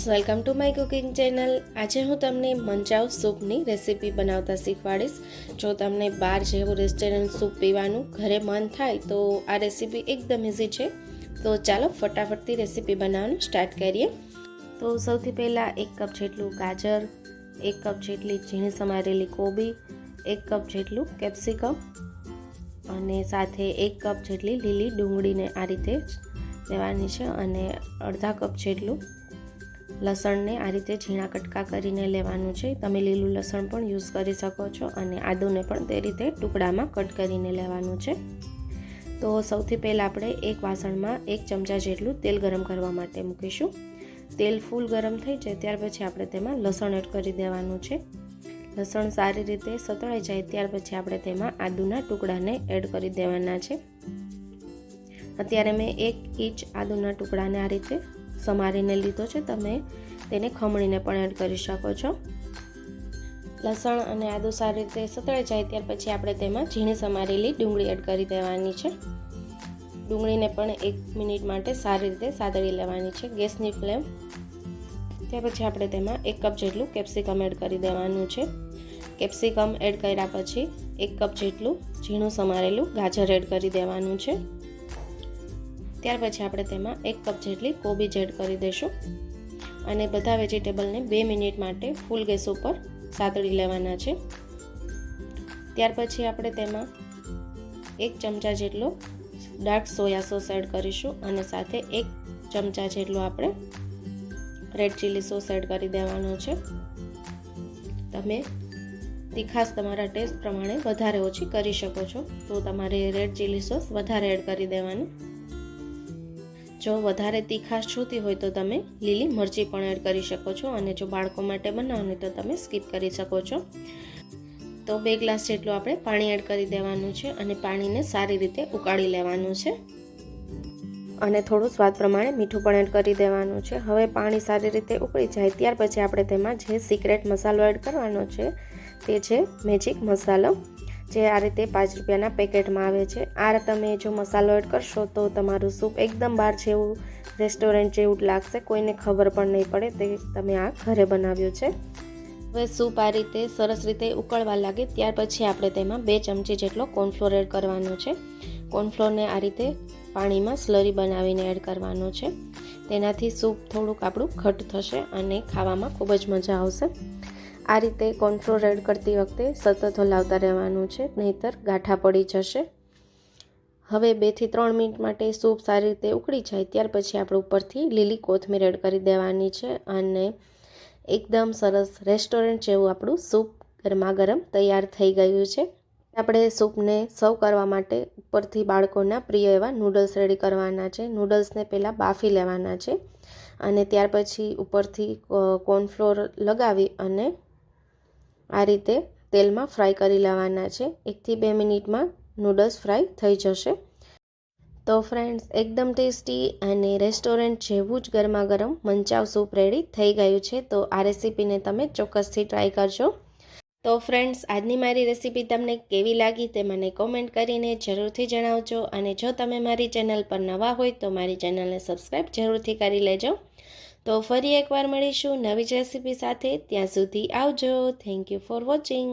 Welcome to my cooking channel. આજે હું તમને મંચાવ સૂપની રેસીપી બનાવતા શીખવાડીશ। જો તમને બહાર જેવું રેસ્ટોરન્ટ સૂપ પીવાનું ઘરે મન થાય તો આ રેસીપી એકદમ ઇઝી છે। તો ચાલો ફટાફટથી રેસીપી બનાવવાનું સ્ટાર્ટ કરીએ। તો સૌથી પહેલાં 1 કપ જેટલું ગાજર, 1 કપ જેટલી ઝીણી સમારેલી કોબી, 1 કપ જેટલું કેપ્સિકમ અને સાથે 1 કપ જેટલી લીલી ડુંગળીને આ રીતે લેવાની છે અને અડધા કપ જેટલું લસણને આ રીતે ઝીણા કટકા કરીને લેવાનું છે। તમે લીલું લસણ પણ યુઝ કરી શકો છો અને આદુને પણ તે રીતે ટુકડામાં કટ કરીને લેવાનું છે। તો સૌથી પહેલાં આપણે એક વાસણમાં 1 ચમચા જેટલું તેલ ગરમ કરવા માટે મૂકીશું। તેલ ફૂલ ગરમ થઈ જાય ત્યાર પછી આપણે તેમાં લસણ એડ કરી દેવાનું છે। લસણ સારી રીતે સતળાઈ જાય ત્યાર પછી આપણે તેમાં આદુના ટુકડાને એડ કરી દેવાના છે। અત્યારે મેં 1 ઇંચ આદુના ટુકડાને આ રીતે સમારીને લીધો છે। તમે તેને ખમણીને પણ એડ કરી શકો છો। લસણ અને આદુ સારી રીતે સતળાઈ જાય ત્યાર પછી આપણે તેમાં ઝીણી સમારેલી ડુંગળી એડ કરી દેવાની છે। ડુંગળીને પણ 1 મિનિટ માટે સારી રીતે સાતળી લેવાની છે ગેસની ફ્લેમ। ત્યાર પછી આપણે તેમાં 1 કપ જેટલું કેપ્સિકમ એડ કરી દેવાનું છે। કેપ્સિકમ એડ કર્યા પછી 1 કપ જેટલું ઝીણું સમારેલું ગાજર એડ કરી દેવાનું છે। ત્યાર પછી આપણે તેમાં 1 કપ જેટલી કોબીજ એડ કરી દઈશું અને બધા વેજીટેબલને 2 મિનિટ માટે ફૂલ ગેસ ઉપર સાતળી લેવાના છે। ત્યાર પછી આપણે તેમાં 1 ચમચા જેટલો ડાર્ક સોયા સોસ એડ કરીશું અને સાથે 1 ચમચા જેટલો આપણે રેડ ચીલી સોસ એડ કરી દેવાનો છે। તમે તીખાશ તમારા ટેસ્ટ પ્રમાણે વધારે ઓછી કરી શકો છો, તો તમારે રેડ ચીલી સોસ વધારે એડ કરી દેવાનું। જો વધારે તીખાશ જોતી હોય તો તમે લીલી મરચી પણ એડ કરી શકો છો અને જો બાળકો માટે બનાવવાની તો તમે સ્કીપ કરી શકો છો। તો 2 ગ્લાસ જેટલું આપણે પાણી એડ કરી દેવાનું છે અને પાણીને સારી રીતે ઉકાળી લેવાનું છે અને થોડું સ્વાદ પ્રમાણે મીઠું પણ એડ કરી દેવાનું છે। હવે પાણી સારી રીતે ઉકળી જાય ત્યાર પછી આપણે તેમાં જે સિક્રેટ મસાલો એડ કરવાનો છે તે છે મેજિક મસાલો, જે આ રીતે 5 રૂપિયાના પેકેટમાં આવે છે। આ તમે જો મસાલો એડ કરશો તો તમારું સૂપ એકદમ બહાર જેવું રેસ્ટોરન્ટ જેવું જ લાગશે, કોઈને ખબર પણ નહીં પડે તે તમે આ ઘરે બનાવ્યું છે। હવે સૂપ આ રીતે સરસ રીતે ઉકળવા લાગે ત્યાર પછી આપણે તેમાં 2 ચમચી જેટલો કોર્નફ્લોર એડ કરવાનો છે। કોર્નફ્લોરને આ રીતે પાણીમાં સ્લરી બનાવીને એડ કરવાનો છે। તેનાથી સૂપ થોડુંક આપણું ઘટ થશે અને ખાવામાં ખૂબ જ મજા આવશે। આ રીતે કોર્નફ્લોર એડ કરતી વખતે સતત હલાવતા રહેવાનું છે, નહીંતર ગાંઠા પડી જશે। હવે 2 થી 3 મિનિટ માટે સૂપ સારી રીતે ઉકળી જાય ત્યાર પછી આપણે ઉપરથી લીલી કોથમીર એડ કરી દેવાની છે અને એકદમ સરસ રેસ્ટોરન્ટ જેવું આપણું સૂપ ગરમા ગરમ તૈયાર થઈ ગયું છે। આપણે સૂપને સર્વ કરવા માટે ઉપરથી બાળકોના પ્રિય એવા નૂડલ્સ રેડી કરવાના છે। નૂડલ્સને પહેલાં બાફી લેવાના છે અને ત્યાર પછી ઉપરથી કોર્નફ્લોર લગાવી અને આ રીતે તેલમાં ફ્રાય કરી લેવાના છે। 1 થી 2 મિનિટમાં નૂડલ્સ ફ્રાય થઈ જશે। તો ફ્રેન્ડ્સ, એકદમ ટેસ્ટી અને રેસ્ટોરન્ટ જેવું જ ગરમા ગરમ મંચાવ સૂપ રેડી થઈ ગયું છે। તો આ રેસીપીને તમે ચોક્કસથી ટ્રાય કરજો। તો ફ્રેન્ડ્સ, આજની મારી રેસીપી તમને કેવી લાગી તે મને કોમેન્ટ કરીને જરૂરથી જણાવજો અને જો તમે મારી ચેનલ પર નવા હોય તો મારી ચેનલને સબસ્ક્રાઈબ જરૂરથી કરી લેજો। તો ફરી એકવાર મળીશું નવી જ રેસીપી સાથે, ત્યાં સુધી આવજો। Thank you for watching.